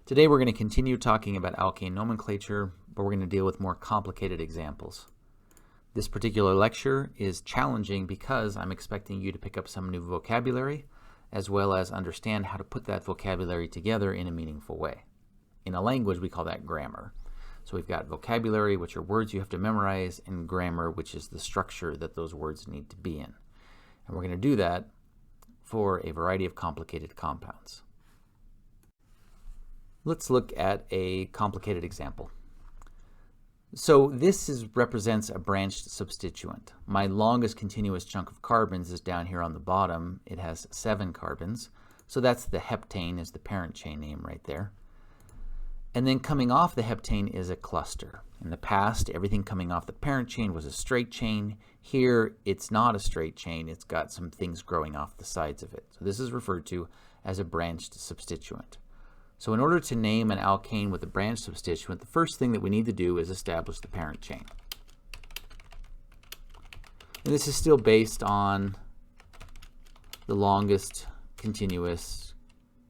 Today we're going to continue talking about alkane nomenclature, but we're going to deal with more complicated examples. This particular lecture is challenging because I'm expecting you to pick up some new vocabulary, as well as understand how to put that vocabulary together in a meaningful way. In a language, we call that grammar. So we've got vocabulary, which are words you have to memorize, and grammar, which is the structure that those words need to be in. And we're going to do that for a variety of complicated compounds. Let's look at a complicated example. So this represents a branched substituent. My longest continuous chunk of carbons is down here on the bottom. It has 7 carbons. So that's the heptane, is the parent chain name right there. And then coming off the heptane is a cluster. In the past, everything coming off the parent chain was a straight chain. Here, it's not a straight chain. It's got some things growing off the sides of it. So this is referred to as a branched substituent. So in order to name an alkane with a branched substituent, the first thing that we need to do is establish the parent chain. And this is still based on the longest continuous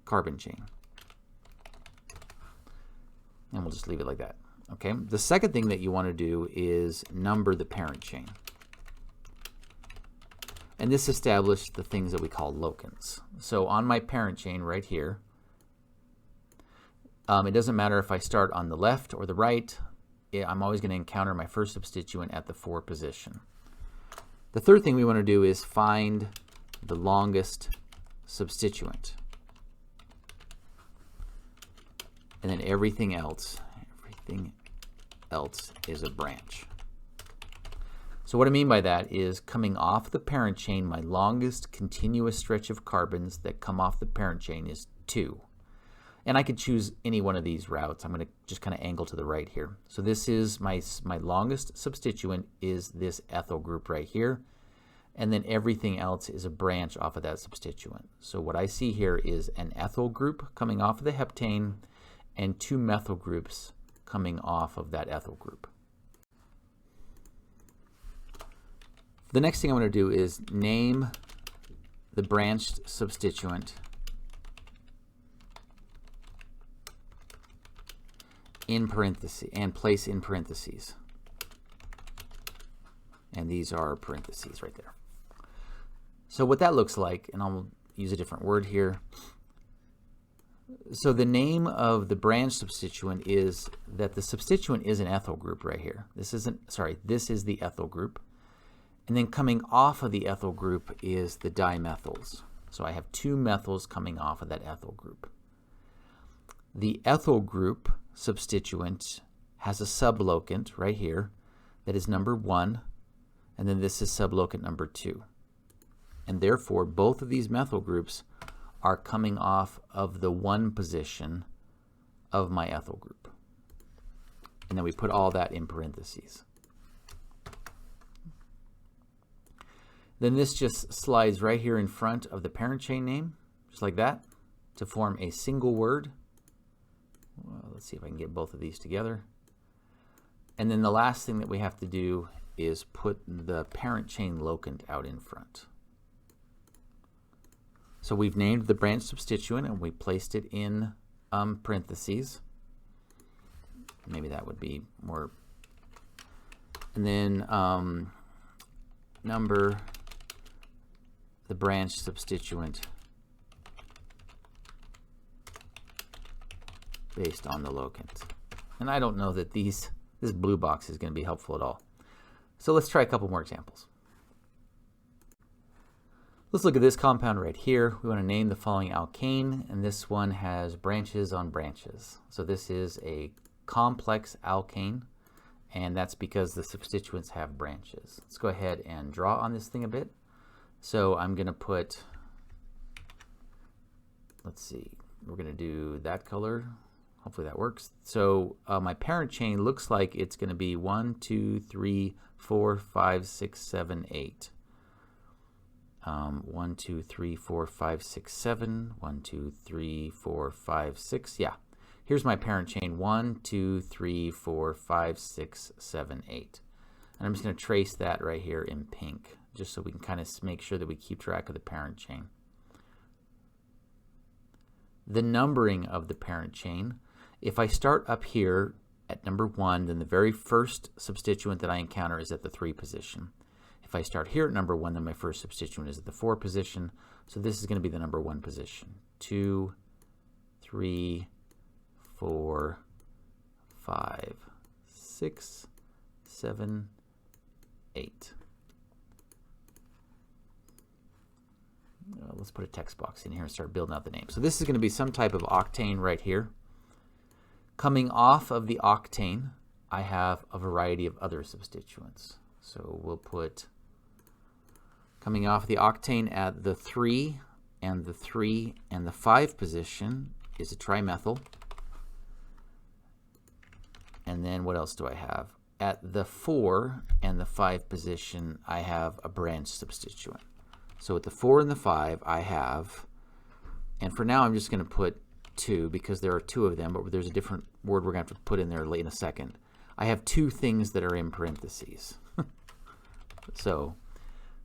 carbon chain. And we'll just leave it like that. Okay. The second thing that you want to do is number the parent chain. And this established the things that we call locants. So on my parent chain right here, it doesn't matter if I start on the left or the right. I'm always going to encounter my first substituent at the 4 position. The third thing we want to do is find the longest substituent. And then everything else is a branch. So what I mean by that is coming off the parent chain, my longest continuous stretch of carbons that come off the parent chain is 2. And I could choose any one of these routes. I'm going to just kind of angle to the right here. So this is my longest substituent is this ethyl group right here. And then everything else is a branch off of that substituent. So what I see here is an ethyl group coming off of the heptane and 2 methyl groups coming off of that ethyl group. The next thing I'm going to do is name the branched substituent in parentheses and place in parentheses. And these are parentheses right there. So what that looks like, and I'll use a different word here. So the name of the branched substituent is that the substituent is an ethyl group right here. This is the ethyl group. And then coming off of the ethyl group is the dimethyls. So I have 2 methyls coming off of that ethyl group. The ethyl group substituent has a sublocant right here that is number 1, and then this is sublocant number 2. And therefore, both of these methyl groups are coming off of the 1 position of my ethyl group. And then we put all that in parentheses. Then this just slides right here in front of the parent chain name, just like that, to form a single word. Well, let's see if I can get both of these together. And then the last thing that we have to do is put the parent chain locant out in front. So we've named the branched substituent and we placed it in parentheses. Maybe that would be more. And then number the branched substituent based on the locant. And I don't know that this blue box is going to be helpful at all. So let's try a couple more examples. Let's look at this compound right here. We want to name the following alkane, and this one has branches on branches. So this is a complex alkane, and that's because the substituents have branches. Let's go ahead and draw on this thing a bit. So I'm going to put, let's see, we're going to do that color. Hopefully that works. So my parent chain looks like it's going to be 1, 2, 3, 4, 5, 6, 7, 8. 1, 2, 3, 4, 5, 6, 7. 1, 2, 3, 4, 5, 6. Yeah. Here's my parent chain. 1, 2, 3, 4, 5, 6, 7, 8. And I'm just going to trace that right here in pink, just so we can kind of make sure that we keep track of the parent chain. The numbering of the parent chain If I start up here at number 1, then the very first substituent that I encounter is at the 3 position. If I start here at number 1, then my first substituent is at the 4 position. So this is going to be the number 1 position. 2, 3, 4, 5, 6, 7, 8. Let's put a text box in here and start building out the name. So this is going to be some type of octane right here. Coming off of the octane, I have a variety of other substituents. So we'll put coming off the octane at the 3 and the 3 and the 5 position is a trimethyl. And then what else do I have? At the 4 and the 5 position, I have a branch substituent. So at the 4 and the 5, I have, and for now I'm just going to put 2 because there are 2 of them, but there's a different word we're going to have to put in there in a second. I have 2 things that are in parentheses. So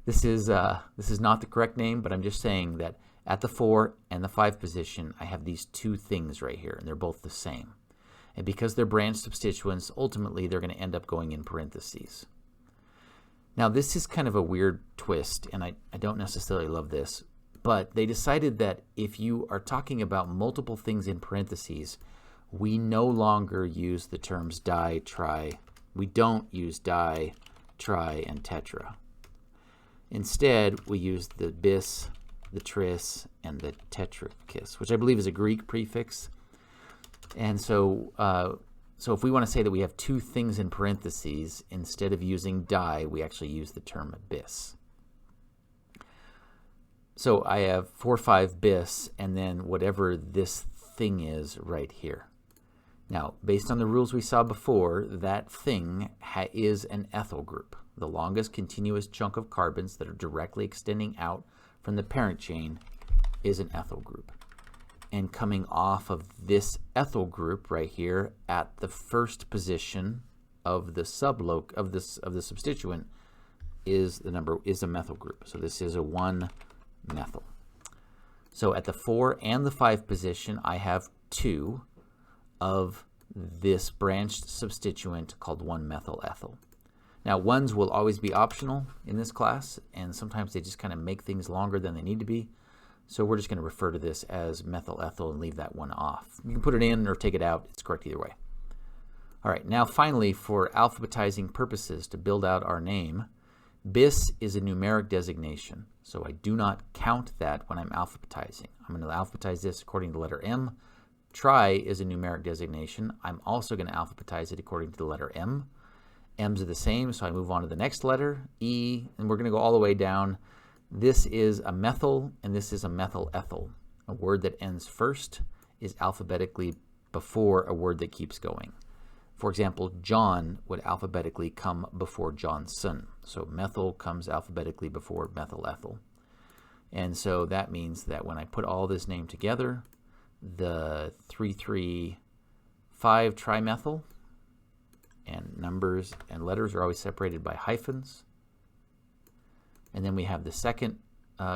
this is not the correct name, but I'm just saying that at the 4 and the 5 position, I have these 2 things right here, and they're both the same. And because they're branch substituents, ultimately they're going to end up going in parentheses. Now this is kind of a weird twist, and I don't necessarily love this, but they decided that if you are talking about multiple things in parentheses, we no longer use the terms di, tri. We don't use di, tri, and tetra. Instead, we use the bis, the tris, and the tetrachis, which I believe is a Greek prefix. And so if we want to say that we have 2 things in parentheses, instead of using di, we actually use the term bis. So I have 4, 5 bis, and then whatever this thing is right here. Now, based on the rules we saw before, that thing is an ethyl group, the longest continuous chunk of carbons that are directly extending out from the parent chain is an ethyl group. And coming off of this ethyl group right here at the first position of the of the substituent is a methyl group. So this is a 1-methyl. So at the 4 and the 5 position, I have 2 of this branched substituent called 1-methyl ethyl. Now 1s will always be optional in this class, and sometimes they just kind of make things longer than they need to be. So we're just going to refer to this as methyl ethyl and leave that 1 off. You can put it in or take it out. It's correct either way. All right, now finally, for alphabetizing purposes to build out our name, bis is a numeric designation. So I do not count that when I'm alphabetizing. I'm going to alphabetize this according to the letter M. Tri is a numeric designation. I'm also going to alphabetize it according to the letter M. M's are the same, so I move on to the next letter, E, and we're going to go all the way down. This is a methyl, and this is a methyl ethyl. A word that ends first is alphabetically before a word that keeps going. For example, John would alphabetically come before Johnson. So methyl comes alphabetically before methyl ethyl. And so that means that when I put all this name together, the 3,3,5 trimethyl, and numbers and letters are always separated by hyphens. And then we have the second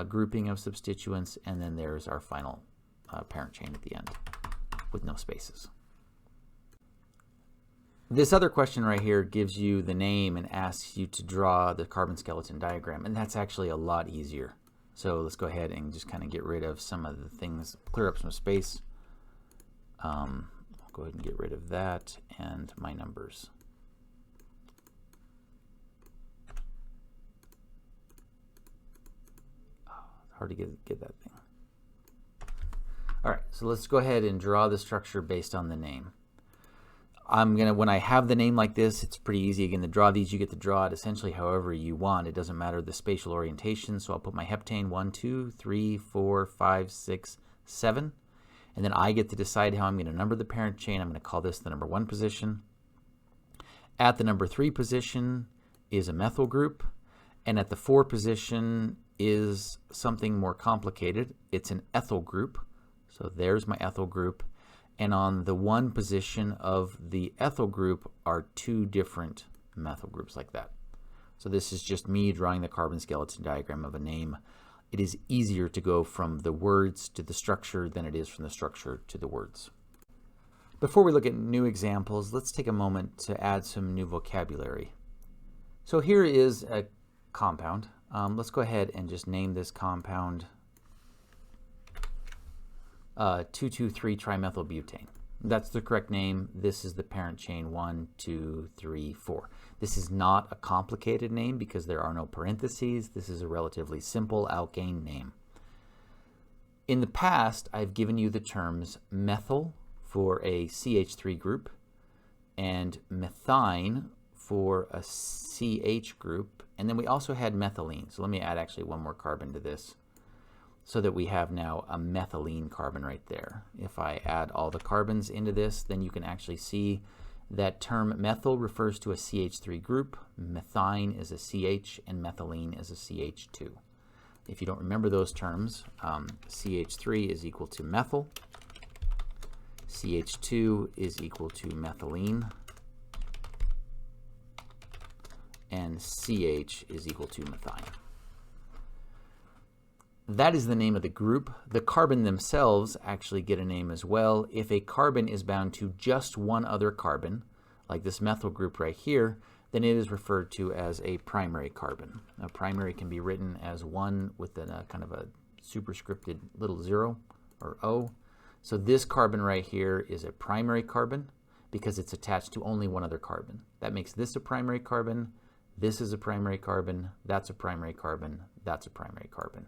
grouping of substituents, and then there's our final parent chain at the end with no spaces. This other question right here gives you the name and asks you to draw the carbon skeleton diagram, and that's actually a lot easier. So let's go ahead and just kind of get rid of some of the things, clear up some space. I'll go ahead and get rid of that and my numbers. Hard to get that thing. All right, so let's go ahead and draw the structure based on the name. When I have the name like this, it's pretty easy. Again, to draw these, you get to draw it essentially however you want. It doesn't matter the spatial orientation. So I'll put my heptane 1, 2, 3, 4, 5, 6, 7. And then I get to decide how I'm going to number the parent chain. I'm going to call this the number 1 position. At the number 3 position is a methyl group. And at the 4 position is something more complicated. It's an ethyl group. So there's my ethyl group. And on the 1 position of the ethyl group are 2 different methyl groups like that. So this is just me drawing the carbon skeleton diagram of a name. It is easier to go from the words to the structure than it is from the structure to the words. Before we look at new examples, let's take a moment to add some new vocabulary. So here is a compound. Let's go ahead and just name this compound 2,2,3-trimethylbutane. That's the correct name. This is the parent chain 1, 2, 3, 4. This is not a complicated name because there are no parentheses. This is a relatively simple alkane name. In the past, I've given you the terms methyl for a CH3 group and methine for a CH group, and then we also had methylene. So let me add actually one more carbon to this so that we have now a methylene carbon right there. If I add all the carbons into this, then you can actually see that term methyl refers to a CH3 group, methine is a CH, and methylene is a CH2. If you don't remember those terms, CH3 is equal to methyl, CH2 is equal to methylene, and CH is equal to methine. That is the name of the group. The carbon themselves actually get a name as well. If a carbon is bound to just one other carbon, like this methyl group right here, then it is referred to as a primary carbon. A primary can be written as one with a kind of a superscripted little 0 or O. So this carbon right here is a primary carbon because it's attached to only one other carbon. That makes this a primary carbon, this is a primary carbon, that's a primary carbon, that's a primary carbon.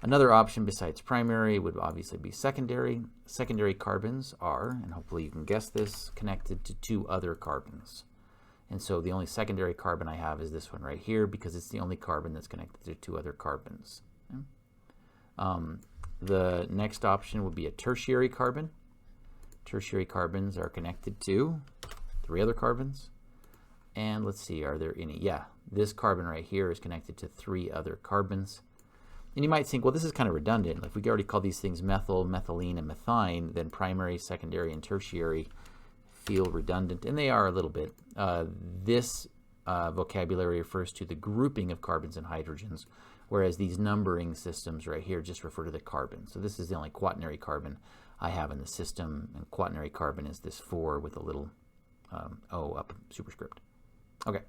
Another option besides primary would obviously be secondary. Secondary carbons are, and hopefully you can guess this, connected to two other carbons. And so the only secondary carbon I have is this one right here because it's the only carbon that's connected to two other carbons. The next option would be a tertiary carbon. Tertiary carbons are connected to three other carbons. And let's see, are there any? Yeah, this carbon right here is connected to three other carbons. And you might think, well, this is kind of redundant. If we already call these things methyl, methylene, and methine, then primary, secondary, and tertiary feel redundant, and they are a little bit. This vocabulary refers to the grouping of carbons and hydrogens, whereas these numbering systems right here just refer to the carbon. So this is the only quaternary carbon I have in the system, and quaternary carbon is this 4 with a little O up superscript. Okay.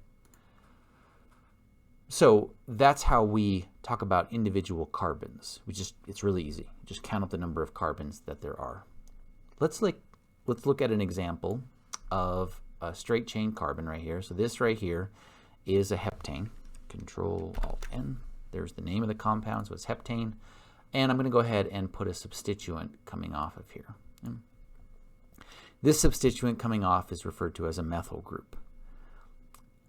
So that's how we talk about individual carbons. It's really easy. Just count up the number of carbons that there are. Let's look at an example of a straight chain carbon right here. So this right here is a heptane. Control-Alt-N. There's the name of the compound, so it's heptane. And I'm going to go ahead and put a substituent coming off of here. This substituent coming off is referred to as a methyl group.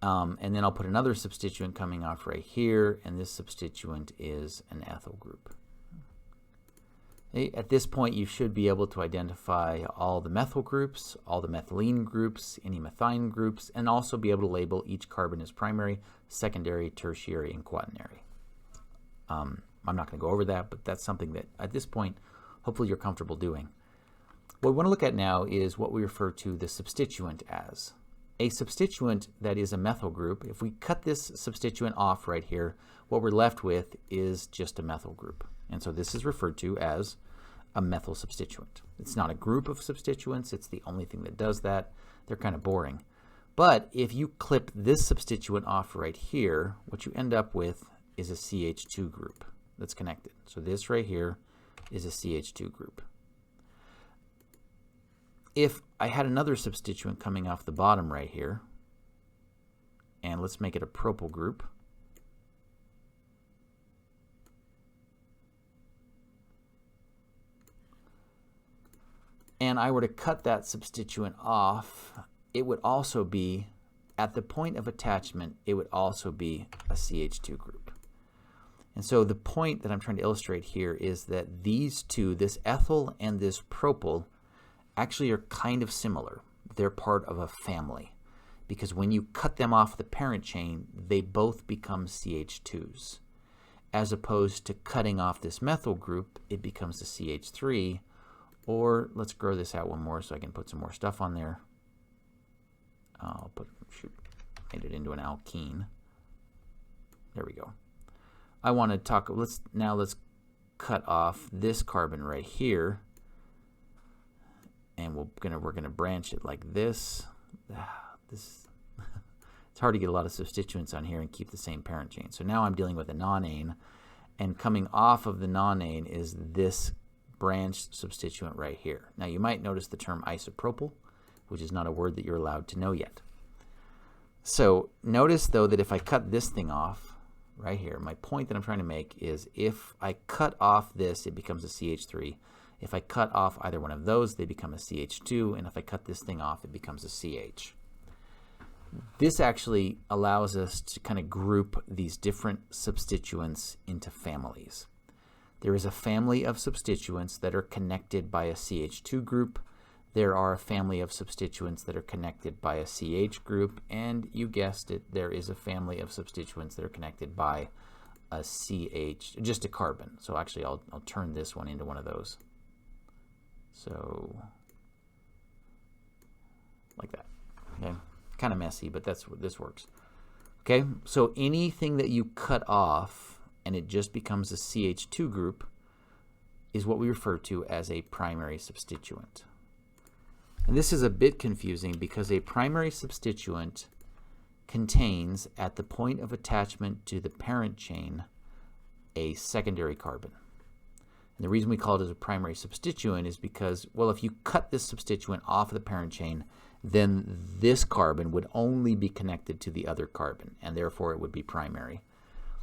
And then I'll put another substituent coming off right here, and this substituent is an ethyl group. Okay, at this point, you should be able to identify all the methyl groups, all the methylene groups, any methine groups, and also be able to label each carbon as primary, secondary, tertiary, and quaternary. I'm not going to go over that, but that's something that at this point, hopefully you're comfortable doing. What we want to look at now is what we refer to the substituent as. A substituent that is a methyl group, if we cut this substituent off right here, what we're left with is just a methyl group. And so this is referred to as a methyl substituent. It's not a group of substituents, it's the only thing that does that. They're kind of boring. But if you clip this substituent off right here, what you end up with is a CH2 group that's connected. So this right here is a CH2 group. If I had another substituent coming off the bottom right here, and let's make it a propyl group, and I were to cut that substituent off, it would also be, at the point of attachment, it would also be a CH2 group. And so the point that I'm trying to illustrate here is that these two, this ethyl and this propyl, actually are kind of similar. They're part of a family because when you cut them off the parent chain, they both become CH2s. As opposed to cutting off this methyl group, it becomes a CH3. Or let's grow this out one more so I can put some more stuff on there. I'll made it into an alkene. There we go. I want to talk, let's cut off this carbon right here. And we're gonna branch it like this. It's hard to get a lot of substituents on here and keep the same parent chain. So now I'm dealing with a nonane, and coming off of the nonane is this branched substituent right here. Now you might notice the term isopropyl, which is not a word that you're allowed to know yet. So notice though that if I cut this thing off right here, my point that I'm trying to make is if I cut off this, it becomes a CH3. If I cut off either one of those, they become a CH2, and if I cut this thing off, it becomes a CH. This actually allows us to kind of group these different substituents into families. There is a family of substituents that are connected by a CH2 group. There are a family of substituents that are connected by a CH group, and you guessed it, there is a family of substituents that are connected by a CH, just a carbon. So actually I'll turn this one into one of those. So like that. Okay. Kind of messy, but that's what this works. Okay, so anything that you cut off and it just becomes a CH2 group is what we refer to as a primary substituent. And this is a bit confusing because a primary substituent contains, at the point of attachment to the parent chain, a secondary carbon. And the reason we call it as a primary substituent is because, well, if you cut this substituent off of the parent chain, then this carbon would only be connected to the other carbon, and therefore it would be primary.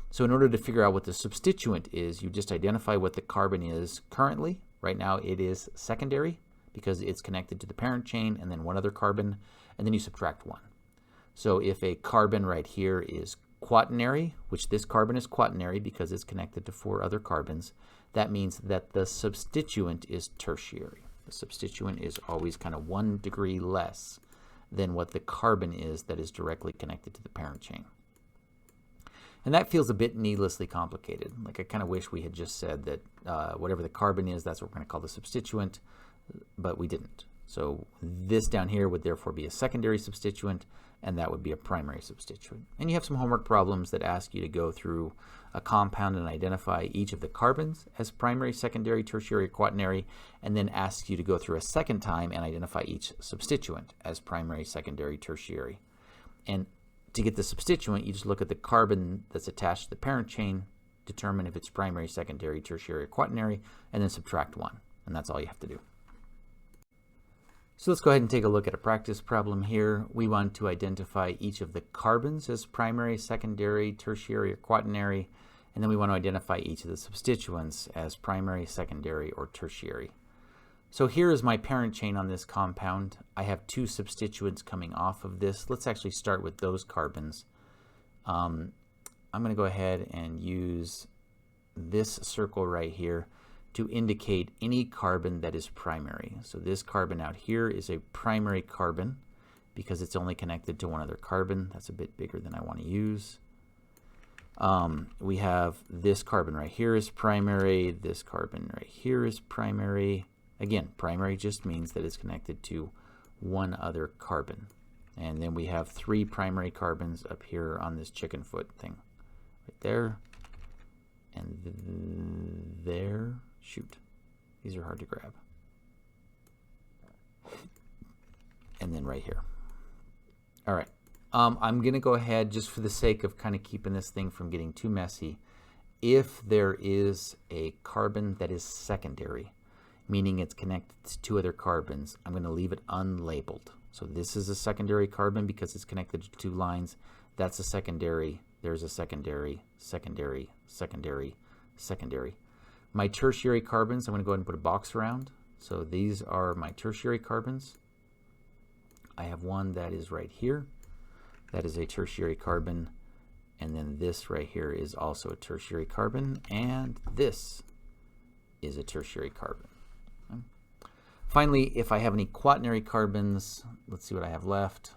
So in order to figure out what the substituent is, you just identify what the carbon is currently. Right now it is secondary because it's connected to the parent chain and then one other carbon, and then you subtract one. So if a carbon right here is quaternary, which this carbon is quaternary because it's connected to 4 other carbons, that means that the substituent is tertiary. The substituent is always kind of 1 degree less than what the carbon is that is directly connected to the parent chain. And that feels a bit needlessly complicated. Like I kind of wish we had just said that whatever the carbon is, that's what we're going to call the substituent, but we didn't. So this down here would therefore be a secondary substituent, and that would be a primary substituent. And you have some homework problems that ask you to go through a compound and identify each of the carbons as primary, secondary, tertiary, or quaternary, and then ask you to go through a second time and identify each substituent as primary, secondary, tertiary. And to get the substituent, you just look at the carbon that's attached to the parent chain, determine if it's primary, secondary, tertiary, or quaternary, and then subtract 1. And that's all you have to do. So let's go ahead and take a look at a practice problem here. We want to identify each of the carbons as primary, secondary, tertiary, or quaternary, and then we want to identify each of the substituents as primary, secondary, or tertiary. So here is my parent chain on this compound. I have 2 substituents coming off of this. Let's actually start with those carbons. I'm going to go ahead and use this circle right here to indicate any carbon that is primary. So this carbon out here is a primary carbon because it's only connected to one other carbon. That's a bit bigger than I want to use. We have this carbon right here is primary. This carbon right here is primary. Again, primary just means that it's connected to one other carbon. And then we have 3 primary carbons up here on this chicken foot thing. Right there. And there. Shoot, these are hard to grab. And then right here. All right, I'm going to go ahead, just for the sake of kind of keeping this thing from getting too messy, if there is a carbon that is secondary, meaning it's connected to 2 other carbons, I'm going to leave it unlabeled. So this is a secondary carbon because it's connected to 2 lines. That's a secondary. There's a secondary, secondary, secondary, secondary. My tertiary carbons, I'm going to go ahead and put a box around. So these are my tertiary carbons. I have one that is right here. That is a tertiary carbon. And then this right here is also a tertiary carbon. And this is a tertiary carbon. Okay. Finally, if I have any quaternary carbons, let's see what I have left.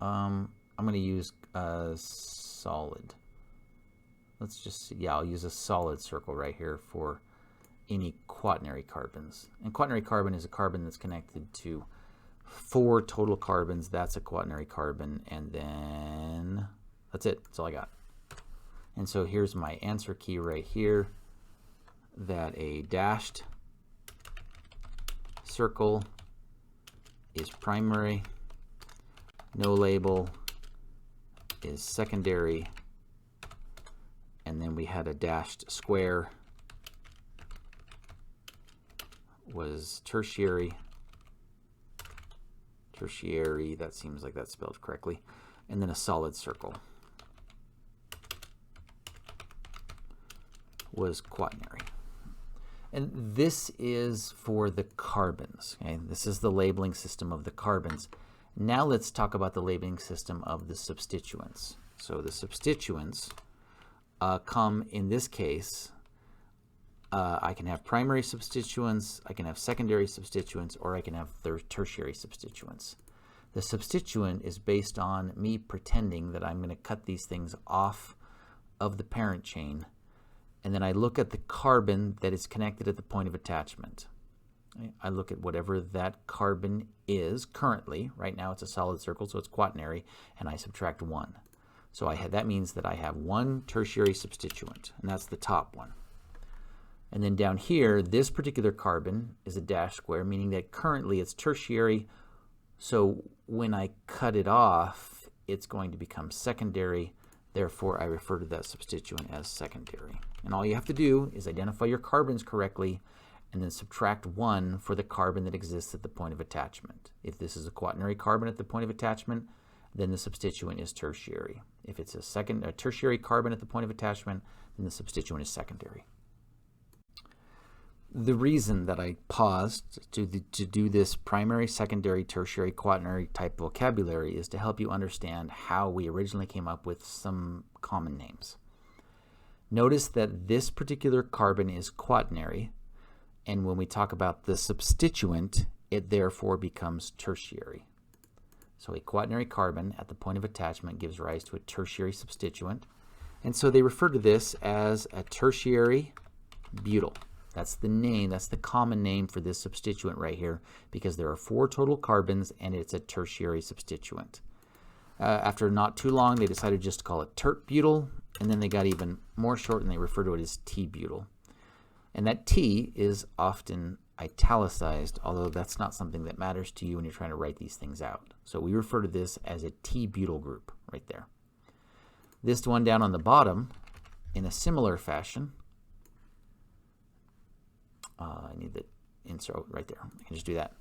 I'm going to use a solid. Let's just see, yeah, I'll use a solid circle right here for any quaternary carbons. And quaternary carbon is a carbon that's connected to 4 total carbons. That's a quaternary carbon. And then that's it. That's all I got. And so here's my answer key right here, that a dashed circle is primary, no label is secondary, and then we had a dashed square was tertiary. Tertiary, that seems like that's spelled correctly. And then a solid circle was quaternary. And this is for the carbons. Okay? This is the labeling system of the carbons. Now let's talk about the labeling system of the substituents. So the substituents come, in this case, I can have primary substituents, I can have secondary substituents, or I can have tertiary substituents. The substituent is based on me pretending that I'm going to cut these things off of the parent chain, and then I look at the carbon that is connected at the point of attachment. I look at whatever that carbon is currently. Right now it's a solid circle, so it's quaternary, and I subtract 1. So that means that I have one tertiary substituent, and that's the top one. And then down here, this particular carbon is a dash square, meaning that currently it's tertiary. So when I cut it off, it's going to become secondary. Therefore, I refer to that substituent as secondary. And all you have to do is identify your carbons correctly and then subtract 1 for the carbon that exists at the point of attachment. If this is a quaternary carbon at the point of attachment, then the substituent is tertiary. If it's a tertiary carbon at the point of attachment, then the substituent is secondary. The reason that I paused to do this primary, secondary, tertiary, quaternary type vocabulary is to help you understand how we originally came up with some common names. Notice that this particular carbon is quaternary, and when we talk about the substituent, it therefore becomes tertiary. So a quaternary carbon at the point of attachment gives rise to a tertiary substituent, and so they refer to this as a tertiary butyl. That's the name, that's the common name for this substituent right here, because there are 4 total carbons and it's a tertiary substituent. After not too long, they decided just to call it tert-butyl, and then they got even more short and they refer to it as T-butyl. And that T is often italicized, although that's not something that matters to you when you're trying to write these things out. So we refer to this as a T-butyl group right there. This one down on the bottom, in a similar fashion, I need the insert right there. I can just do that.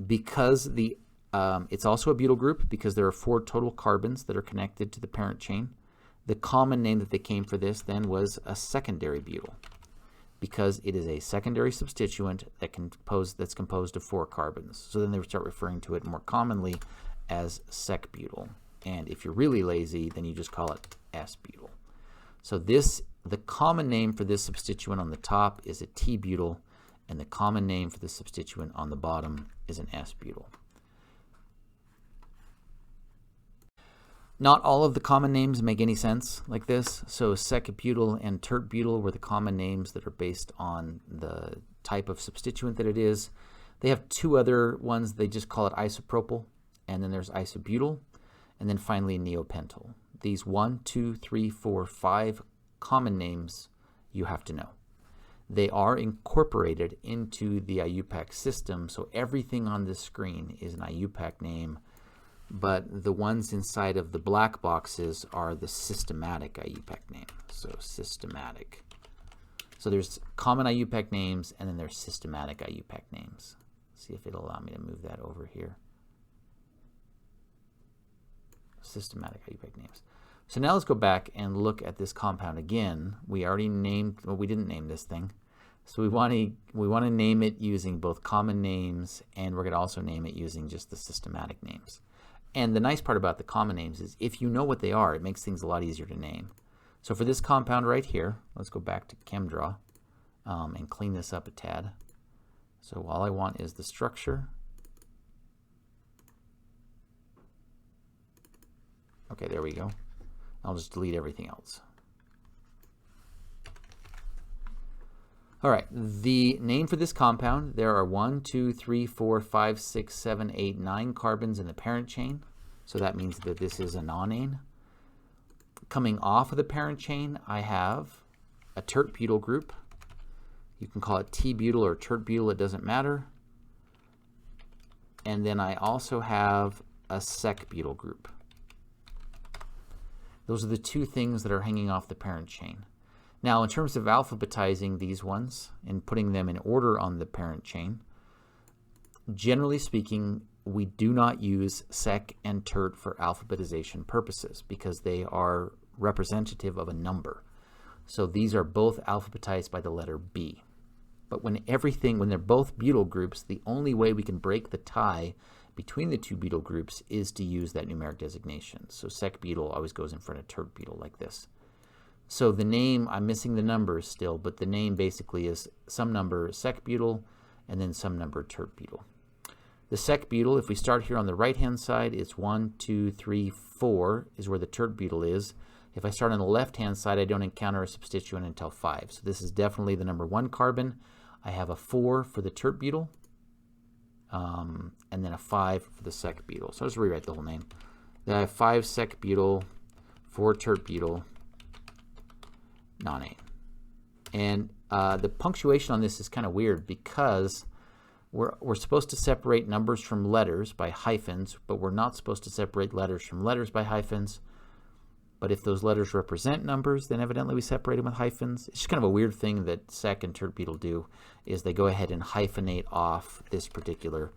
Because it's also a butyl group because there are 4 total carbons that are connected to the parent chain. The common name that they came for this then was a secondary butyl, because it is a secondary substituent that's composed of 4 carbons. So then they would start referring to it more commonly as sec-butyl. And if you're really lazy, then you just call it S-butyl. So the common name for this substituent on the top is a T-butyl, and the common name for the substituent on the bottom is an S-butyl. Not all of the common names make any sense like this. So sec-butyl and tert-butyl were the common names that are based on the type of substituent that it is. They have 2 other ones. They just call it isopropyl, and then there's isobutyl, and then finally neopentyl. These 1, 2, 3, 4, 5 common names you have to know. They are incorporated into the IUPAC system, so everything on this screen is an IUPAC name, but the ones inside of the black boxes are the systematic IUPAC name. So systematic. So there's common IUPAC names, and then there's systematic IUPAC names. Let's see if it'll allow me to move that over here. Systematic IUPAC names. So now let's go back and look at this compound again. We already named, well, we didn't name this thing. So we want to name it using both common names, and we're going to also name it using just the systematic names. And the nice part about the common names is if you know what they are, it makes things a lot easier to name. So for this compound right here, let's go back to ChemDraw and clean this up a tad. So all I want is the structure. Okay, there we go. I'll just delete everything else. All right, the name for this compound, there are 1, 2, 3, 4, 5, 6, 7, 8, 9 carbons in the parent chain. So that means that this is a nonane. Coming off of the parent chain, I have a tert-butyl group. You can call it T-butyl or tert-butyl, it doesn't matter. and then I also have a sec-butyl group. Those are the two things that are hanging off the parent chain. Now, in terms of alphabetizing these ones and putting them in order on the parent chain, generally speaking, we do not use sec and tert for alphabetization purposes because they are representative of a number. So these are both alphabetized by the letter B. But when they're both butyl groups, the only way we can break the tie between the two butyl groups is to use that numeric designation. So sec-butyl always goes in front of tert-butyl like this. So the name, I'm missing the numbers still, but the name basically is some number sec-butyl and then some number tert-butyl. The sec-butyl, if we start here on the right-hand side, it's 1, 2, 3, 4 is where the tert-butyl is. If I start on the left-hand side, I don't encounter a substituent until 5. So this is definitely the number 1 carbon. I have a 4 for the tert-butyl, and then a 5 for the sec-butyl. So I'll just rewrite the whole name. Then I have 5 sec-butyl, 4 tert-butyl, nonane. And the punctuation on this is kind of weird because we're supposed to separate numbers from letters by hyphens, but we're not supposed to separate letters from letters by hyphens. But if those letters represent numbers, then evidently we separate them with hyphens. It's just kind of a weird thing that sec and tert-butyl do, is they go ahead and hyphenate off this particular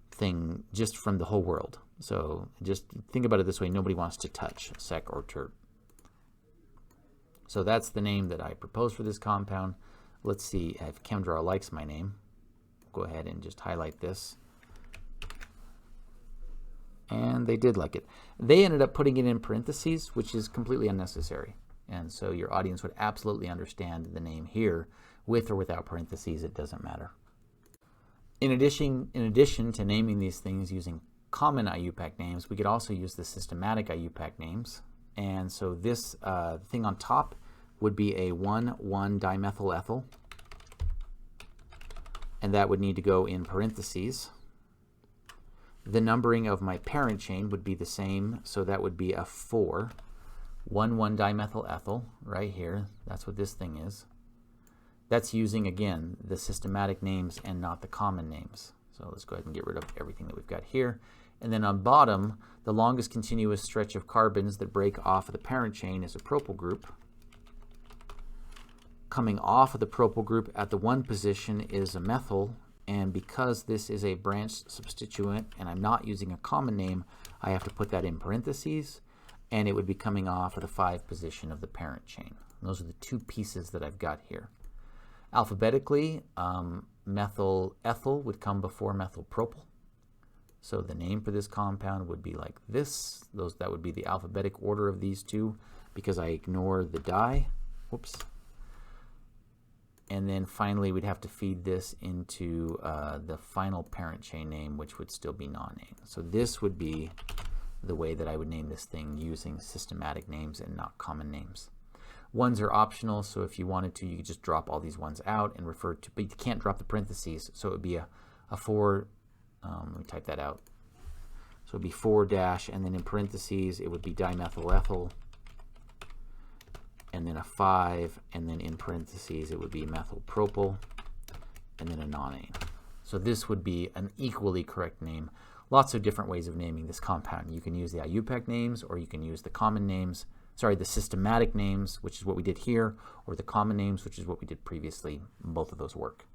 thing just from the whole world. So just think about it this way, nobody wants to touch sec or tert. So that's the name that I propose for this compound. Let's see if ChemDraw likes my name. Go ahead and just highlight this. And they did like it. They ended up putting it in parentheses, which is completely unnecessary. And so your audience would absolutely understand the name here. With or without parentheses, it doesn't matter. In addition to naming these things using common IUPAC names, we could also use the systematic IUPAC names. And so this thing on top would be a 1,1-dimethyl ethyl. And that would need to go in parentheses. The numbering of my parent chain would be the same, so that would be a 4, 1,1-dimethyl ethyl right here. That's what this thing is. That's using, again, the systematic names and not the common names. So let's go ahead and get rid of everything that we've got here. And then on bottom, the longest continuous stretch of carbons that break off of the parent chain is a propyl group. Coming off of the propyl group at the 1 position is a methyl. And because this is a branched substituent and I'm not using a common name, I have to put that in parentheses, and it would be coming off of the 5 position of the parent chain. And those are the two pieces that I've got here. Alphabetically, methyl ethyl would come before methyl propyl. So the name for this compound would be like this. That would be the alphabetic order of these two because I ignore the di. Whoops. And then finally, we'd have to feed this into the final parent chain name, which would still be nonane. So this would be the way that I would name this thing using systematic names and not common names. Ones are optional, so if you wanted to, you could just drop all these ones out and refer to, but you can't drop the parentheses. So it would be a 4, let me type that out. So it would be 4 dash, and then in parentheses, it would be dimethyl ethyl. And then a 5, and then in parentheses it would be methyl propyl, and then a nonane. So this would be an equally correct name. Lots of different ways of naming this compound. You can use the IUPAC names, or you can use the common names, the systematic names, which is what we did here, or the common names, which is what we did previously. Both of those work.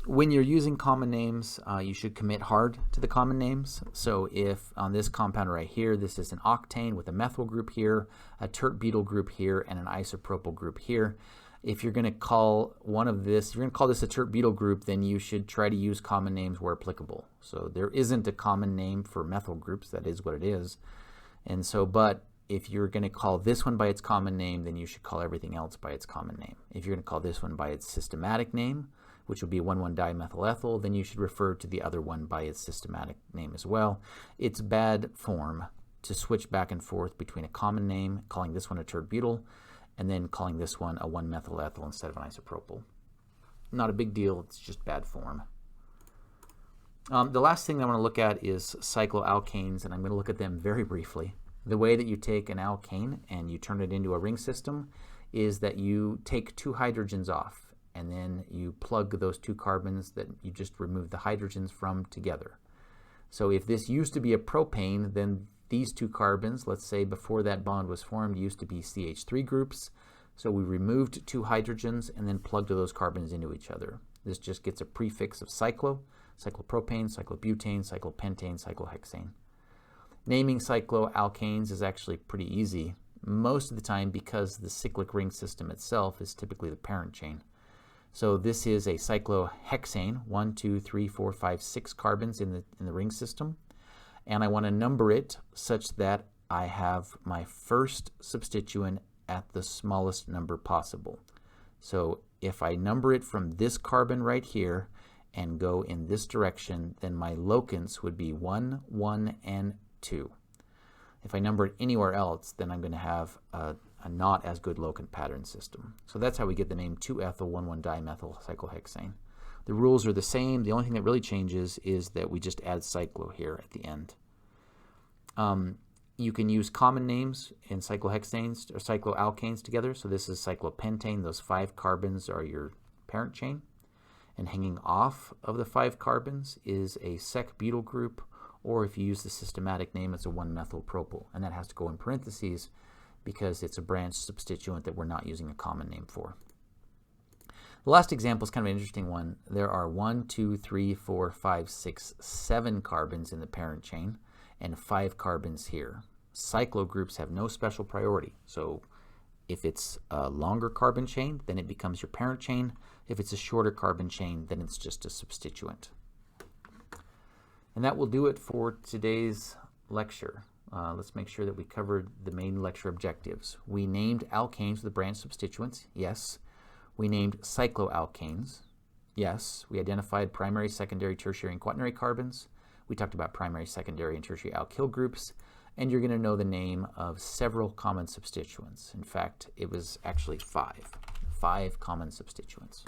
When you're using common names, you should commit hard to the common names. So if on this compound right here, this is an octane with a methyl group here, a tert-butyl group here, and an isopropyl group here. If you're going to call one of this, if you're going to call this a tert-butyl group, then you should try to use common names where applicable. So there isn't a common name for methyl groups. That is what it is. And so, but if you're going to call this one by its common name, then you should call everything else by its common name. If you're going to call this one by its systematic name, which will be 1,1-dimethyl ethyl, then you should refer to the other one by its systematic name as well. It's bad form to switch back and forth between a common name, calling this one a tert-butyl, and then calling this one a 1-methyl ethyl instead of an isopropyl. Not a big deal, it's just bad form. The last thing I want to look at is cycloalkanes, and I'm going to look at them very briefly. The way that you take an alkane and you turn it into a ring system is that you take 2 hydrogens off. and then you plug those 2 carbons that you just removed the hydrogens from together. So if this used to be a propane, then these 2 carbons, let's say before that bond was formed, used to be CH3 groups. So we removed 2 hydrogens and then plugged those carbons into each other. This just gets a prefix of cyclo, cyclopropane, cyclobutane, cyclopentane, cyclohexane. Naming cycloalkanes is actually pretty easy, most of the time because the cyclic ring system itself is typically the parent chain. So this is a cyclohexane, 1, 2, 3, 4, 5, 6 carbons in the ring system. And I want to number it such that I have my first substituent at the smallest number possible. So if I number it from this carbon right here and go in this direction, then my locants would be 1, 1, and 2. If I number it anywhere else, then I'm going to have a not as good locant pattern system. So that's how we get the name 2-ethyl 1,1-dimethyl cyclohexane. The rules are the same. The only thing that really changes is that we just add cyclo here at the end. You can use common names in cyclohexanes or cycloalkanes together. So this is cyclopentane. Those 5 carbons are your parent chain. And hanging off of the 5 carbons is a sec-butyl group, or if you use the systematic name, it's a 1-methylpropyl. And that has to go in parentheses because it's a branch substituent that we're not using a common name for. The last example is kind of an interesting one. There are 1, 2, 3, 4, 5, 6, 7 carbons in the parent chain and 5 carbons here. Cyclo groups have no special priority. So if it's a longer carbon chain, then it becomes your parent chain. If it's a shorter carbon chain, then it's just a substituent. And that will do it for today's lecture. Let's make sure that we covered the main lecture objectives. We named alkanes with branch substituents. Yes. We named cycloalkanes. Yes. We identified primary, secondary, tertiary, and quaternary carbons. We talked about primary, secondary, and tertiary alkyl groups. And you're going to know the name of several common substituents. In fact, it was actually 5 common substituents.